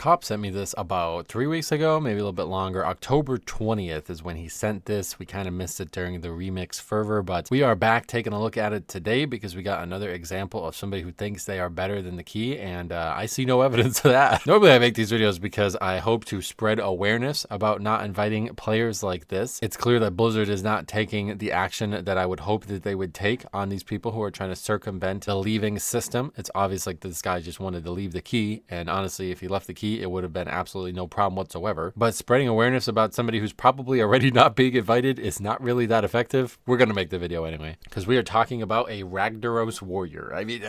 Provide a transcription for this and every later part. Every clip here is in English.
Cop sent me this about 3 weeks ago, maybe a little bit longer. October 20th is when he sent this. We kind of missed it during the remix fervor, but we are back taking a look at it today because we got another example of somebody who thinks they are better than the key, and I see no evidence of that. Normally I make these videos because I hope to spread awareness about not inviting players like this. It's clear that Blizzard is not taking the action that I would hope that they would take on these people who are trying to circumvent the leaving system. It's obvious like this guy just wanted to leave the key, and honestly, if he left the key, it would have been absolutely no problem whatsoever. But spreading awareness about somebody who's probably already not being invited is not really that effective. We're going to make the video anyway, because we are talking about a Ragnaros warrior. I mean,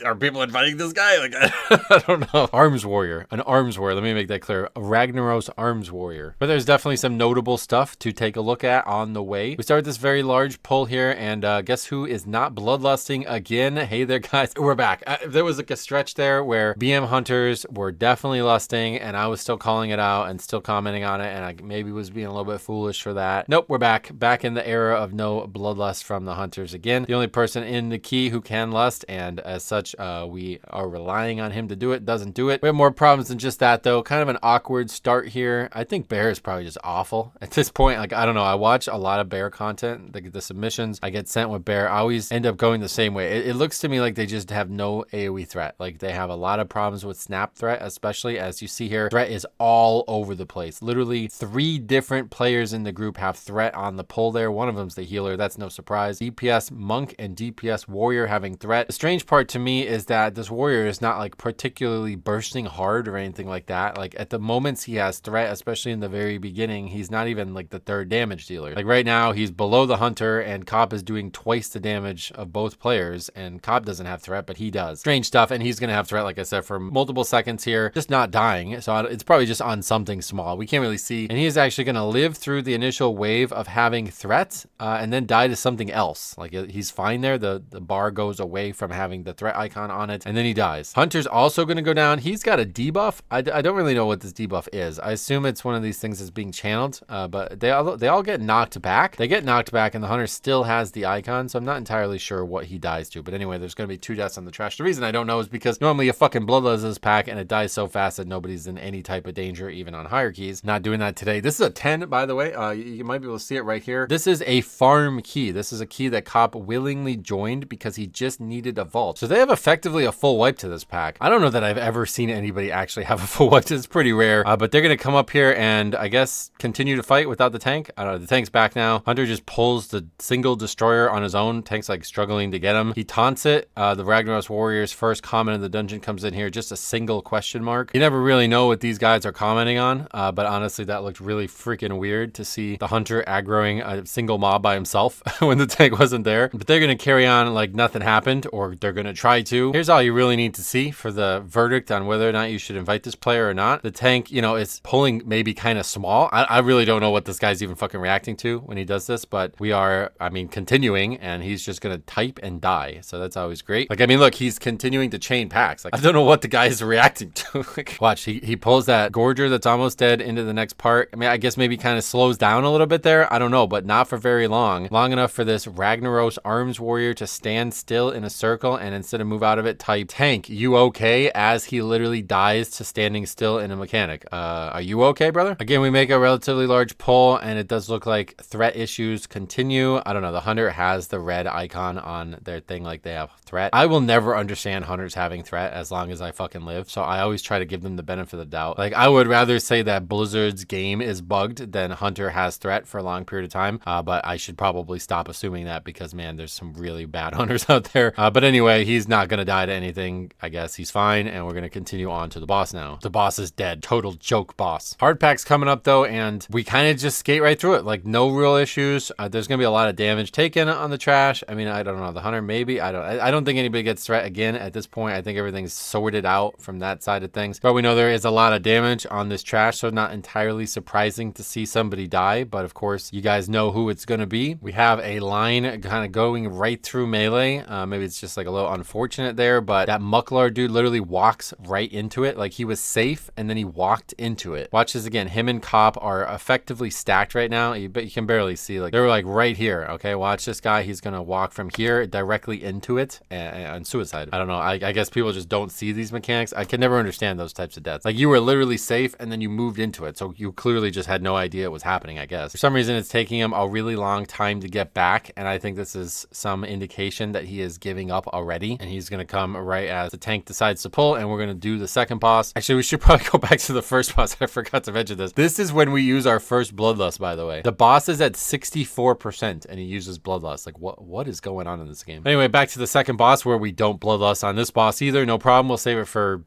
are people inviting this guy? Like, I don't know. Arms warrior. An arms warrior. Let me make that clear. A Ragnaros arms warrior. But there's definitely some notable stuff to take a look at on the way. We start with this very large pull here, and guess who is not bloodlusting again? Hey there, guys. We're back. There was like a stretch there where BM hunters were definitely lusting, and I was still calling it out and still commenting on it, and I maybe was being a little bit foolish for that. Nope, we're back in the era of no bloodlust from the hunters again. The only person in the key who can lust, and as such we are relying on him to do it, doesn't do it. We have more problems than just that though. Kind of an awkward start here. I think Bear is probably just awful at this point. Like, I don't know, I watch a lot of Bear content, the submissions I get sent with Bear, I always end up going the same way. It looks to me like they just have no AoE threat. Like, they have a lot of problems with snap threat, especially as you see here. Threat is all over the place. Literally 3 different players in the group have threat on the pull there. One of them's the healer. That's no surprise. DPS monk and DPS warrior having threat. The strange part to me is that this warrior is not like particularly bursting hard or anything like that. Like, at the moments he has threat, especially in the very beginning, he's not even like the 3rd damage dealer. Like right now he's below the hunter, and Cop is doing twice the damage of both players, and Cop doesn't have threat, but he does. Strange stuff, and he's gonna have threat, like I said, for multiple seconds here, just not dying. So it's probably just on something small. We can't really see. And he is actually going to live through the initial wave of having threat and then die to something else. Like, he's fine there. The bar goes away from having the threat icon on it, and then he dies. Hunter's also going to go down. He's got a debuff. I don't really know what this debuff is. I assume it's one of these things that's being channeled, but they all get knocked back. They get knocked back, and the Hunter still has the icon, so I'm not entirely sure what he dies to. But anyway, there's going to be 2 deaths on the trash. The reason I don't know is because normally a fucking bloodlust this pack, and it dies so fast that nobody's in any type of danger, even on higher keys. Not doing that today. This is a 10, by the way. You might be able to see it right here. This is a farm key. This is a key that Cop willingly joined because he just needed a vault. So they have effectively a full wipe to this pack. I don't know that I've ever seen anybody actually have a full wipe. It's pretty rare, but they're going to come up here and I guess continue to fight without the tank. I don't know. The tank's back now. Hunter just pulls the single destroyer on his own. Tank's like struggling to get him. He taunts it. The Ragnaros warrior's first comment in the dungeon comes in here, just a single question mark. You never really know what these guys are commenting on, but honestly, that looked really freaking weird to see the Hunter aggroing a single mob by himself when the tank wasn't there. But they're going to carry on like nothing happened, or they're going to try to. Here's all you really need to see for the verdict on whether or not you should invite this player or not. The tank, you know, is pulling maybe kind of small. I really don't know what this guy's even fucking reacting to when he does this, but we are, I mean, continuing, and he's just going to type and die. So that's always great. Like, I mean, look, he's continuing to chain packs. Like, I don't know what the guy's reacting to. Like, watch, he pulls that Gorger that's almost dead into the next part. I mean, I guess maybe kind of slows down a little bit there. I don't know, but not for very long. Long enough for this Ragnaros arms warrior to stand still in a circle, and instead of move out of it, type, "Tank, you okay?" as he literally dies to standing still in a mechanic. Are you okay, brother? Again, we make a relatively large pull, and it does look like threat issues continue. I don't know. The Hunter has the red icon on their thing like they have threat. I will never understand Hunters having threat as long as I fucking live, so I always try to give them the benefit of the doubt. Like, I would rather say that Blizzard's game is bugged than Hunter has threat for a long period of time, but I should probably stop assuming that because, man, there's some really bad Hunters out there. But anyway, he's not going to die to anything. I guess he's fine, and we're going to continue on to the boss now. The boss is dead. Total joke boss. Hard pack's coming up, though, and we kind of just skate right through it. Like, no real issues. There's going to be a lot of damage taken on the trash. I mean, I don't know. The Hunter, maybe. I don't think anybody gets threat again at this point. I think everything's sorted out from that side of things. But we know there is a lot of damage on this trash, so not entirely surprising to see somebody die. But of course, you guys know who it's going to be. We have a line kind of going right through melee. Maybe it's just like a little unfortunate there, but that Mucklar dude literally walks right into it. Like, he was safe, and then he walked into it. Watch this again. Him and Cop are effectively stacked right now, but you can barely see. Like, they're like right here. Okay, watch this guy. He's going to walk from here directly into it and suicide. I don't know. I guess people just don't see these mechanics. I can never understand those those types of deaths. Like you were literally safe and then you moved into it. So you clearly just had no idea it was happening, I guess. For some reason, it's taking him a really long time to get back. And I think this is some indication that he is giving up already. And he's going to come right as the tank decides to pull. And we're going to do the second boss. Actually, we should probably go back to the first boss. I forgot to mention this. This is when we use our first Bloodlust, by the way. The boss is at 64% and he uses Bloodlust. Like what is going on in this game? Anyway, back to the second boss where we don't Bloodlust on this boss either. No problem. We'll save it for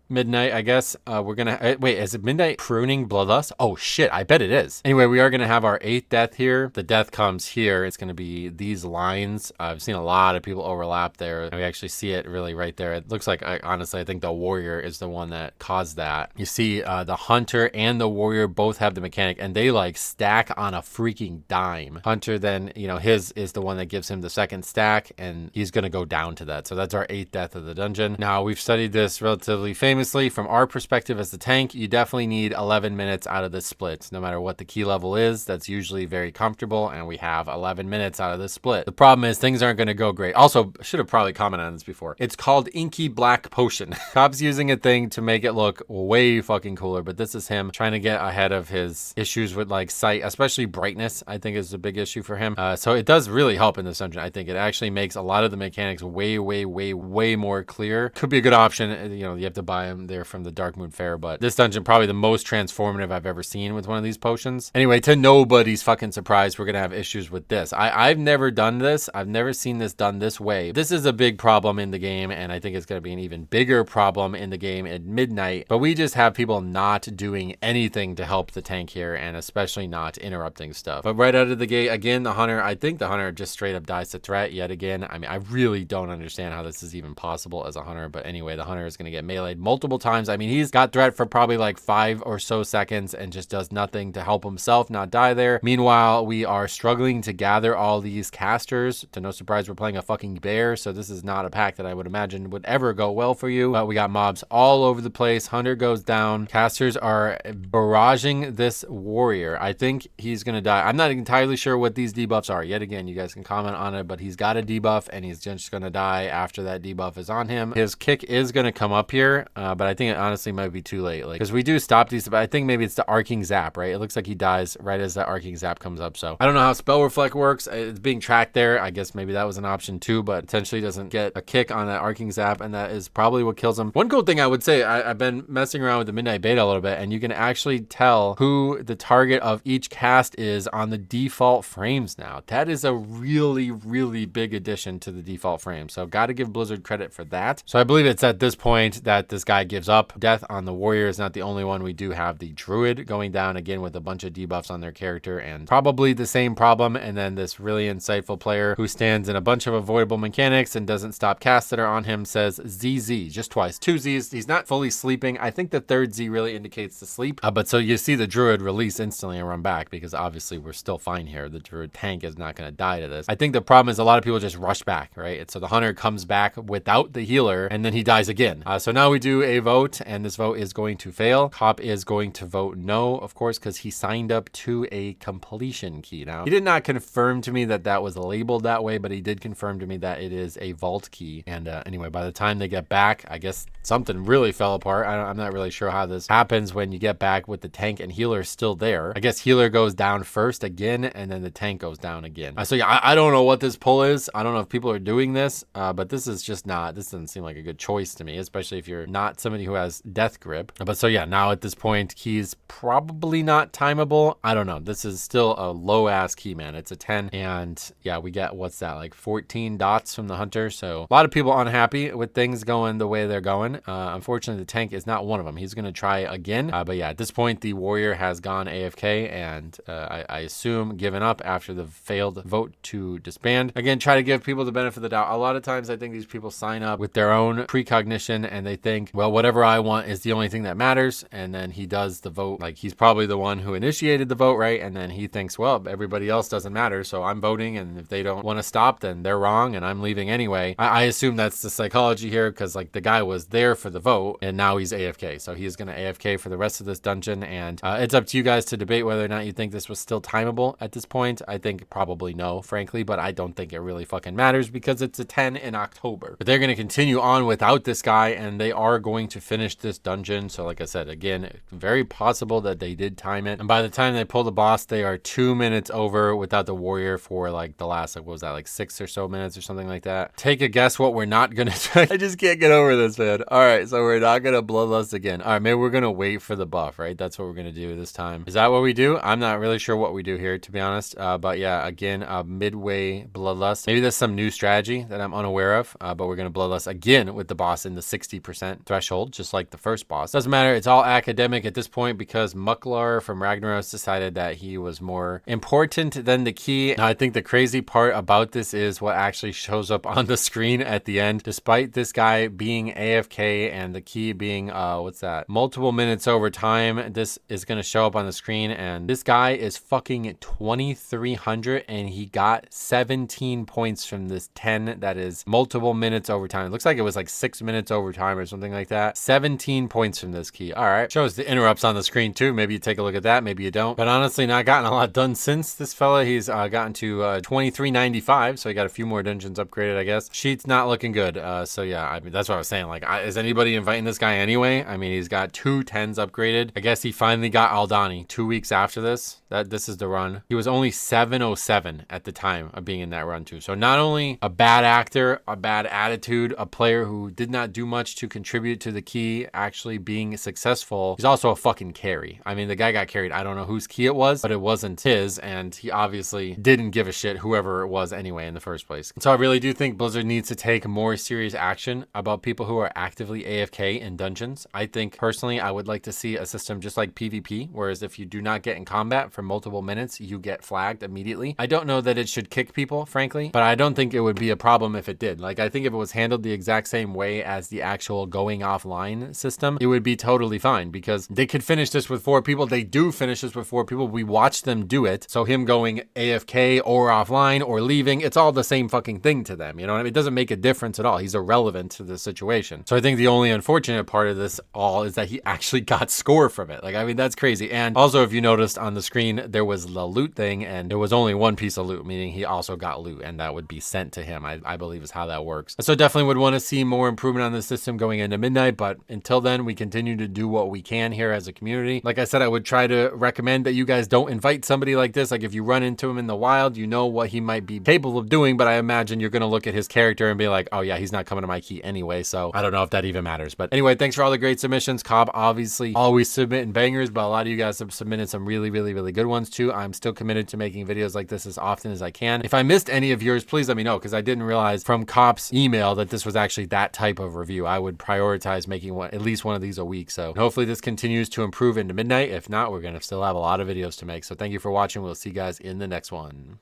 midnight, I guess. We're gonna wait, is it midnight pruning Bloodlust? Oh shit, I bet it is. Anyway, we are gonna have our 8th death here. The death comes here. It's gonna be these lines. I've seen a lot of people overlap there, and we actually see it really right there. It looks like, honestly, I think the warrior is the one that caused that. You see the hunter and the warrior both have the mechanic, and they like stack on a freaking dime. Hunter then, you know, his is the one that gives him the second stack, and he's gonna go down to that. So that's our 8th death of the dungeon. Now, we've studied this relatively famously. From our perspective as the tank, you definitely need 11 minutes out of this split. No matter what the key level is, that's usually very comfortable, and we have 11 minutes out of this split. The problem is things aren't going to go great. Also, should have probably commented on this before. It's called Inky Black Potion. Cop's using a thing to make it look way fucking cooler, but this is him trying to get ahead of his issues with like sight, especially brightness, I think is a big issue for him. So it does really help in this dungeon. I think it actually makes a lot of the mechanics way more clear. Could be a good option. You know, you have to buy them there from the Darkmoon Fair, but this dungeon probably the most transformative I've ever seen with one of these potions. Anyway, to nobody's fucking surprise, we're gonna have issues with this. I've never done this. I've never seen this done this way. This is a big problem in the game, and I think it's gonna be an even bigger problem in the game at midnight, but we just have people not doing anything to help the tank here, and especially not interrupting stuff. But right out of the gate, again, the hunter, I think the hunter just straight up dies to threat yet again. I mean, I really don't understand how this is even possible as a hunter, but anyway, the hunter is gonna get meleeed multiple times. I mean, he's got threat for probably like 5 or so seconds and just does nothing to help himself not die there. Meanwhile, we are struggling to gather all these casters. To no surprise, we're playing a fucking bear, so this is not a pack that I would imagine would ever go well for you. But we got mobs all over the place. Hunter goes down. Casters are barraging this warrior. I think he's gonna die. I'm not entirely sure what these debuffs are. Yet again, you guys can comment on it, but he's got a debuff and he's just gonna die after that debuff is on him. His kick is gonna come up here, but I think it honestly might be too late, like, because we do stop these, but I think maybe it's the arcing zap, right? It looks like he dies right as that arcing zap comes up. So I don't know how spell reflect works. It's being tracked there. I guess maybe that was an option too, but potentially doesn't get a kick on that arcing zap, and that is probably what kills him. One cool thing I would say, I've been messing around with the midnight beta a little bit, and you can actually tell who the target of each cast is on the default frames now. That is a really big addition to the default frame, so got to give Blizzard credit for that. So I believe it's at this point that this guy gives up. Death on the warrior is not the only one. We do have the druid going down again with a bunch of debuffs on their character and probably the same problem, and then this really insightful player who stands in a bunch of avoidable mechanics and doesn't stop casts that are on him says ZZ just twice. 2 Z's. He's not fully sleeping. I think the 3rd Z really indicates the sleep, but so you see the druid release instantly and run back because obviously we're still fine here. The druid tank is not going to die to this. I think the problem is a lot of people just rush back, right? And so the hunter comes back without the healer and then he dies again. So now we do a vote, and this vote is going to fail. Cop is going to vote no, of course, because he signed up to a completion key. Now, he did not confirm to me that that was labeled that way, but he did confirm to me that it is a vault key. And anyway, by the time they get back, I guess something really fell apart. I'm not really sure how this happens when you get back with the tank and healer still there. I guess healer goes down first again, and then the tank goes down again. So yeah, I don't know what this pull is. I don't know if people are doing this, but this is just not, this doesn't seem like a good choice to me, especially if you're not somebody who has death grip. But so yeah, now at this point, he's probably not timeable. I don't know. This is still a low ass key, man. It's a 10. And yeah, we get, what's that, like 14 dots from the hunter. So a lot of people unhappy with things going the way they're going. Unfortunately, the tank is not one of them. He's going to try again. But yeah, at this point, the warrior has gone AFK and I assume given up after the failed vote to disband. Again, try to give people the benefit of the doubt. A lot of times I think these people sign up with their own precognition and they think, well, whatever I want is the only thing that matters. And then he does the vote. Like, he's probably the one who initiated the vote, right? And then he thinks, well, everybody else doesn't matter, so I'm voting, and if they don't want to stop, then they're wrong and I'm leaving anyway. I assume that's the psychology here, because like the guy was there for the vote and now he's AFK. So he's going to AFK for the rest of this dungeon, and it's up to you guys to debate whether or not you think this was still timeable at this point. I think probably no, frankly, but I don't think it really fucking matters because it's a 10 in October. But they're going to continue on without this guy, and they are going going to finish this dungeon. So like I said, again, very possible that they did time it. And by the time they pull the boss, they are 2 minutes over without the warrior for like the last, like, what was that, like 6 or so minutes or something like that. Take a guess what we're not gonna do. I just can't get over this, man. All right, so we're not gonna bloodlust again. All right, maybe we're gonna wait for the buff, right? That's what we're gonna do this time. Is that what we do? I'm not really sure what we do here, to be honest. But yeah, again, midway bloodlust. Maybe there's some new strategy that I'm unaware of, but we're gonna bloodlust again with the boss in the 60% threshold, just like the first boss. Doesn't matter, it's all academic at this point because Mucklar from Ragnaros decided that he was more important than the key. Now, I think the crazy part about this is what actually shows up on the screen at the end. Despite this guy being AFK and the key being, what's that? Multiple minutes over time, this is gonna show up on the screen, and this guy is fucking 2,300 and he got 17 points from this 10 that is multiple minutes over time. It looks like it was like 6 minutes over time or something like that. 17 points from this key. All right, shows the interrupts on the screen too. Maybe you take a look at that, maybe you don't. But honestly, not gotten a lot done since this fella. He's gotten to 2395, so he got a few more dungeons upgraded, I guess. Sheet's not looking good. So yeah, I mean, that's what I was saying. Like, is anybody inviting this guy anyway? I mean, he's got 2 10s upgraded. I guess he finally got Aldani 2 weeks after this. This is the run. He was only 707 at the time of being in that run too. So not only a bad actor, a bad attitude, a player who did not do much to contribute to the key actually being successful, he's also a fucking carry. I mean, the guy got carried. I don't know whose key it was, but it wasn't his, and he obviously didn't give a shit whoever it was anyway in the first place. So I really do think Blizzard needs to take more serious action about people who are actively AFK in dungeons. I think personally, I would like to see a system just like PvP, whereas if you do not get in combat for multiple minutes, you get flagged immediately. I don't know that it should kick people, frankly, but I don't think it would be a problem if it did. Like, I think if it was handled the exact same way as the actual going offline system, it would be totally fine because they could finish this with 4 people. They do finish this with 4 people. We watch them do it. So him going AFK or offline or leaving, it's all the same fucking thing to them. You know what I mean? It doesn't make a difference at all. He's irrelevant to the situation. So I think the only unfortunate part of this all is that he actually got score from it. Like, I mean, that's crazy. And also, if you noticed on the screen, there was the loot thing and there was only 1 piece of loot, meaning he also got loot and that would be sent to him, I believe is how that works. So definitely would want to see more improvement on the system going into midnight, but until then, we continue to do what we can here as a community. Like I said, I would try to recommend that you guys don't invite somebody like this. Like, if you run into him in the wild, you know what he might be capable of doing, but I imagine you're going to look at his character and be like, oh yeah, he's not coming to my key anyway, so I don't know if that even matters. But anyway, thanks for all the great submissions. Cobb obviously always submitting bangers, but a lot of you guys have submitted some really good ones too. I'm still committed to making videos like this as often as I can. If I missed any of yours, please let me know, because I didn't realize from Cobb's email that this was actually that type of review. I would prioritize making at least one of these a week. So hopefully this continues to improve into midnight. If not, we're going to still have a lot of videos to make. So thank you for watching. We'll see you guys in the next one.